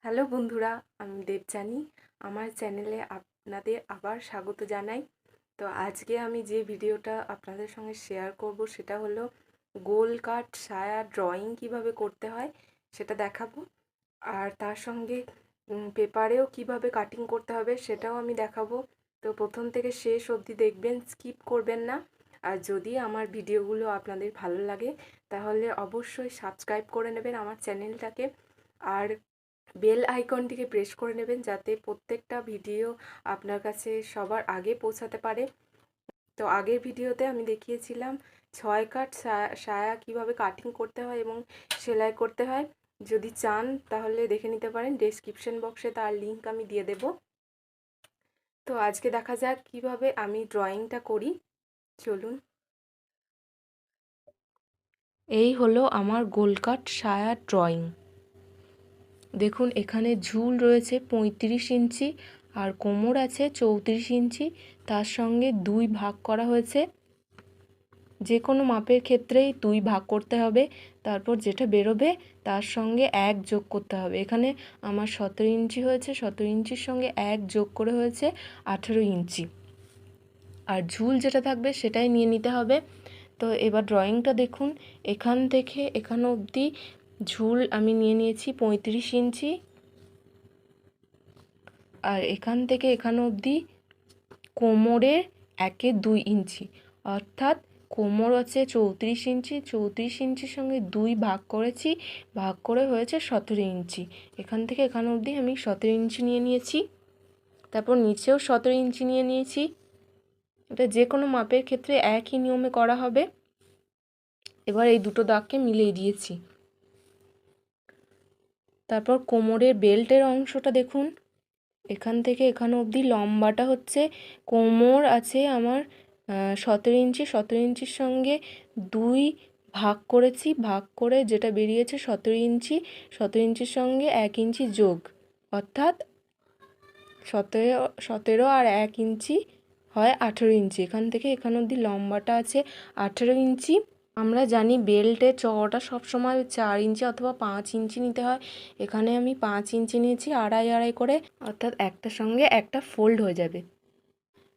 Hello বন্ধুরা, আমি দেবজানি। আমার চ্যানেলে আপনাদের আবার স্বাগত জানাই। তো আজকে আমি যে ভিডিওটা আপনাদের সঙ্গে শেয়ার করব সেটা হলো গোল কাট সায়া ড্রয়িং কিভাবে করতে হয় সেটা দেখাবো। আর তার সঙ্গে পেপারেও কিভাবে কাটিং করতে হবে সেটাও আমি দেখাবো। তো প্রথম থেকে শেষ অবধি দেখবেন, স্কিপ করবেন না। আর যদি আমার ভিডিওগুলো আপনাদের ভালো লাগে তাহলে অবশ্যই সাবস্ক্রাইব করে নেবেন আমার চ্যানেলটাকে, আর বেল আইকনটিকে প্রেস করে নেবেন যাতে প্রত্যেকটা ভিডিও আপনার কাছে সবার আগে পৌঁছাতে পারে। তো আগের ভিডিওতে আমি দেখিয়েছিলাম 6 কাট সায়া কিভাবে কাটিং করতে হয় এবং সেলাই করতে হয়। যদি চান তাহলে দেখে নিতে পারেন, ডেসক্রিপশন বক্সে তার লিংক আমি দিয়ে দেব। তো আজকে দেখা যাক কিভাবে আমি ড্রয়িংটা করি, চলুন। এই হলো আমার গোল কাট সায়া ড্রয়িং। দেখুন, এখানে ঝুল রয়েছে 35 ইঞ্চি আর কোমর আছে 34 ইঞ্চি। তার সঙ্গে 2 ভাগ করা হয়েছে। যে কোনো মাপের ক্ষেত্রেই 2 ভাগ করতে হবে। তারপর যেটা বেরোবে তার সঙ্গে 1 যোগ করতে হবে। এখানে আমার 17 ইঞ্চি হয়েছে, 17 ইঞ্চির সঙ্গে 1 যোগ করে হয়েছে 18 ইঞ্চি। আর ঝুল যেটা থাকবে সেটাই নিয়ে নিতে হবে। তো এবার ড্রয়িংটা দেখুন, এখান থেকে এখান অবধি ঝুল আমি নিয়ে নিয়েছি 35 ইঞ্চি। আর এখান থেকে এখান অবধি কোমরের 2 ইঞ্চি, অর্থাৎ কোমর আছে 34 ইঞ্চি, 34 ইঞ্চির সঙ্গে 2 ভাগ করেছি, ভাগ করে হয়েছে 17 ইঞ্চি। এখান থেকে এখান অবধি আমি 17 ইঞ্চি নিয়ে নিয়েছি। তারপর নিচেও 17 ইঞ্চি নিয়ে নিয়েছি। এটা যে কোনো মাপের ক্ষেত্রে একই নিয়মে করা হবে। এবার এই দুটো দাগকে মিলিয়ে দিয়েছি। তারপর কোমরের বেল্টের অংশটা দেখুন, এখান থেকে এখান অবধি লম্বাটা হচ্ছে, কোমর আছে আমার 17 ইঞ্চি, 17 ইঞ্চির সঙ্গে 2 ভাগ করেছি, ভাগ করে যেটা বেরিয়েছে 17 ইঞ্চি, 17 ইঞ্চির সঙ্গে 1 ইঞ্চি যোগ, অর্থাৎ 17 আর 1 ইঞ্চি হয় 18 ইঞ্চি। এখান থেকে এখান অবধি লম্বাটা আছে 18 ইঞ্চি। আমরা জানি বেল্টের চওড়াটা সবসময় 4 ইঞ্চি অথবা 5 ইঞ্চি নিতে হয়। এখানে আমি 5 ইঞ্চি নিয়েছি, আড়াই আড়াই করে, অর্থাৎ একটার সঙ্গে একটা ফোল্ড হয়ে যাবে।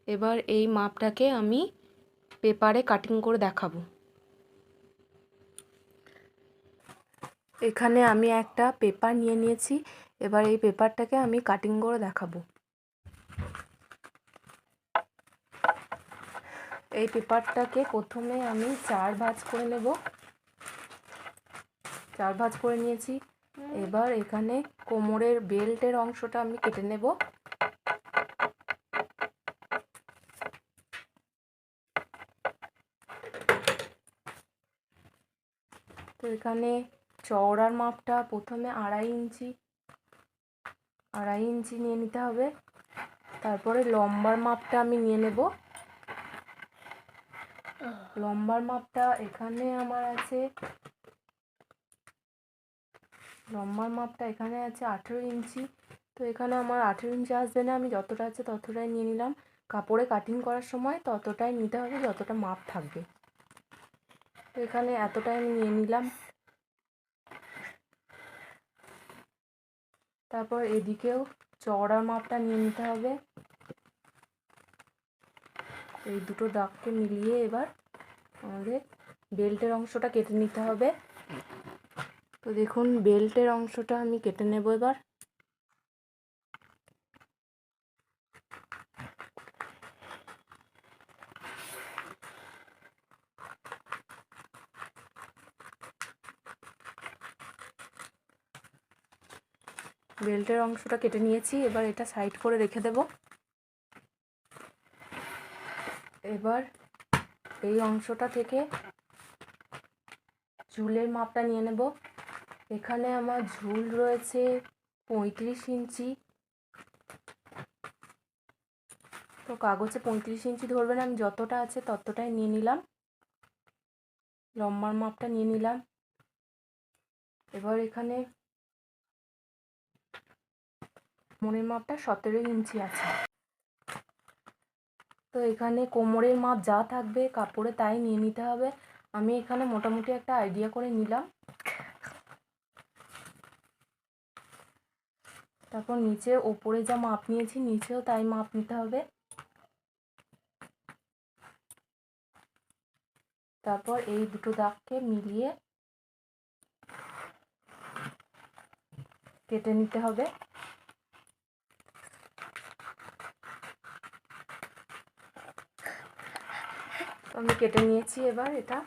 এবার এই মাপটাকে আমি পেপারে কাটিং করে দেখাবো। এখানে আমি একটা পেপার নিয়ে নিয়েছি। এবার এই পেপারটাকে আমি কাটিং করে দেখাবো। এই পেপারটাকে প্রথমে আমি 4 ভাঁজ করে নেব। 4 ভাঁজ করে নিয়েছি। এবার এখানে কোমরের বেল্টের অংশটা আমি কেটে নেব। তো এখানে চওড়ার মাপটা প্রথমে 2.5 ইঞ্চি নিয়ে নিতে হবে। তারপরে লম্বার মাপটা আমি নিয়ে নেব। লম্বার মাপটা এখানে আমার আছে, লম্বার মাপটা এখানে আছে 18 ইঞ্চি। তো এখানে আমার 18 ইঞ্চি আসবে না, আমি যতটা আছে ততটাই নিয়ে নিলাম। কাপড়ে কাটিং করার সময় ততটাই নিতে হবে যতটা মাপ থাকবে। তো এখানে এতটাই আমি নিয়ে নিলাম। তারপর এদিকেও চওড়ার মাপটা নিয়ে নিতে হবে। এই দুটো দাগকে মিলিয়ে এবার আমাদের বেল্টের অংশটা কেটে নিতে হবে। তো দেখুন, বেল্টের অংশটা আমি কেটে নেব এবার। বেল্টের অংশটা কেটে নিয়েছি, এবার এটা সাইড করে রেখে দেব। এবার এই অংশটা থেকে ঝুলের মাপটা নিয়ে নেব। এখানে আমার ঝুল রয়েছে 35 ইঞ্চি। তো কাগজে 35 ইঞ্চি ধরবেন, আমি যতটা আছে ততটাই নিয়ে নিলাম। লম্বার মাপটা নিয়ে নিলাম। এবার এখানে কোমরের মাপটা 17 ইঞ্চি আছে। তো এখানে কোমরের মাপ যা থাকবে কাপড়ে তাই নিয়ে নিতে হবে। আমি এখানে মোটামুটি একটা আইডিয়া করে নিলাম। তারপর নিচে ওপরে যা মাপ নিয়েছি নিচেও তাই মাপ নিতে হবে। তারপর এই দুটো দাগকে মিলিয়ে কেটে নিতে হবে। আমি কেটে নিয়েছি। এবার এটা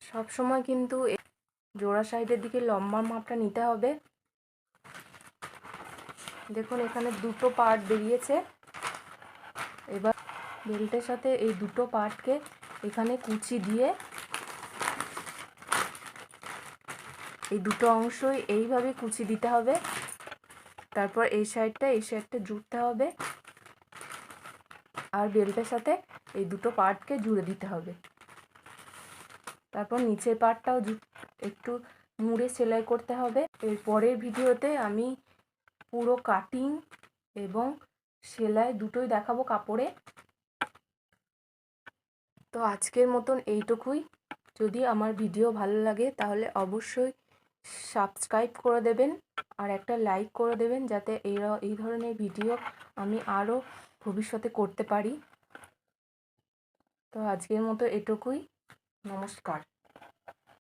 সব সময় কিন্তু জোড়া সাইডের দিকে লম্বা মাপটা নিতে হবে। দেখুন এখানে দুটো পার্ট বেরিয়েছে। এবার বেল্টের সাথে এই দুটো পার্টকে এখানে কুচি দিয়ে এই দুটো অংশই এইভাবে কুচি দিতে হবে। তারপর এই সাইডটা জুড়তে হবে আর বেল্টের সাথে এই দুটো পার্টকে জুড়ে দিতে হবে। তারপর নিচের পার্টটাও একটু মুড়ে সেলাই করতে হবে। এর পরের ভিডিওতে আমি পুরো কাটিং এবং সেলাই দুটোই দেখাবো কাপড়ে। তো আজকের মতন এইটুকুই। যদি আমার ভিডিও ভালো লাগে তাহলে অবশ্যই সাবস্ক্রাইব করে দেবেন আর একটা লাইক করে দেবেন, যাতে এই ধরনের ভিডিও আমি আরও ভবিষ্যতে করতে পারি। তো আজকের মতো এটুকুই। নমস্কার।